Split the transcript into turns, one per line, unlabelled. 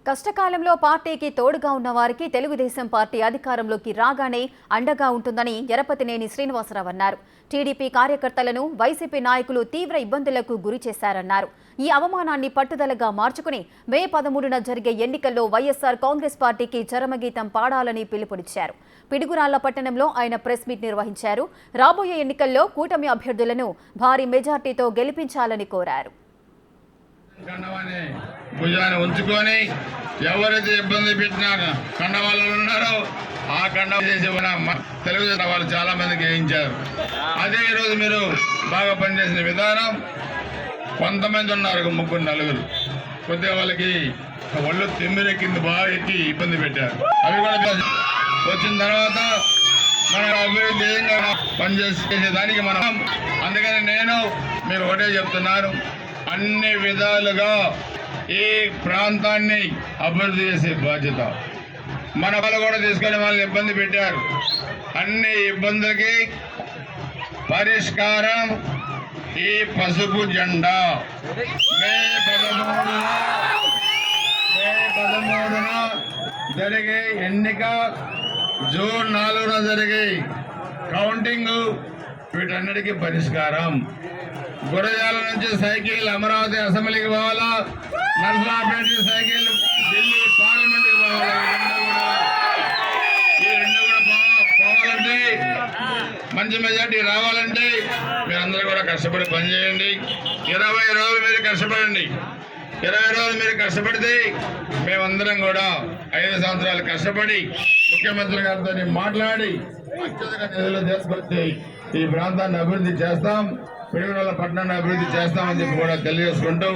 కష్టకాలంలో పార్టీకి తోడుగా ఉన్న వారికి తెలుగుదేశం పార్టీ అధికారంలోకి రాగానే అండగా ఉంటుందని ఎరపతినేని శ్రీనివాసరావు అన్నారు. టీడీపీ కార్యకర్తలను వైసీపీ నాయకులు తీవ్ర ఇబ్బందులకు గురి చేశారన్నారు. ఈ అవమానాన్ని పట్టుదలగా మార్చుకుని మే 13న జరిగే ఎన్నికల్లో వైఎస్ఆర్ కాంగ్రెస్ పార్టీకి చరమగీతం పాడాలని పిలుపునిచ్చారు. పిడుగురాళ్ల పట్టణంలో ఆయన ప్రెస్ మీట్ నిర్వహించారు. రాబోయే ఎన్నికల్లో కూటమి అభ్యర్థులను భారీ మెజార్టీతో గెలిపించాలని కోరారు.
భుజాన్ని ఉంచుకొని ఎవరైతే ఇబ్బంది పెట్టినా కండవాళ్ళు ఉన్నారో ఆ కండ చేసి తెలుగుదేశం వాళ్ళు చాలా మందికి వేయించారు. అదే ఈరోజు మీరు బాగా పనిచేసిన విధానం కొంతమంది ఉన్నారు, ముగ్గురు నలుగురు కొద్దిగా వాళ్ళకి ఒళ్ళు తిమ్మిరెక్కింది, బాగా ఎక్కి ఇబ్బంది పెట్టారు. అవి కూడా వచ్చిన తర్వాత మన అభివృద్ధి పనిచేసేదానికి మనం అందుకని నేను మీరు ఒకటే చెప్తున్నాను, అన్ని విధాలుగా ఈ ప్రాంతాన్ని అభివృద్ధి చేసే బాధ్యత మన వాళ్ళు కూడా తీసుకొని వాళ్ళని ఇబ్బంది పెట్టారు. అన్ని ఇబ్బందులకి పరిష్కారం ఈ పసుపు జెండా. మే 13న జరిగే ఎన్నిక, జూన్ 4న జరిగే కౌంటింగ్, వీటన్నిటికీ పరిష్కారం. గురజాల నుంచి సైకిల్ అమరావతి అసెంబ్లీకి పోవాలా, నర్సరాపేట సైకిల్ ఢిల్లీ పార్లమెంట్కి పోవాలా. ఈ రెండు కూడా పోవాలంటే, మంచి మెజార్టీ రావాలంటే మీరందరూ కూడా కష్టపడి పనిచేయండి. 20 రోజులు మీరు కష్టపడండి. 20 రోజులు మీరు కష్టపడితే మేమందరం కూడా 5 సంవత్సరాలు కష్టపడి ముఖ్యమంత్రి గారితో మాట్లాడి అత్యధిక నిధులు తీసుకొచ్చి ఈ ప్రాంతాన్ని అభివృద్ధి చేస్తాం, పిడుగురాళ్ల పట్టణాన్ని అభివృద్ధి చేస్తామని చెప్పి కూడా తెలియజేసుకుంటూ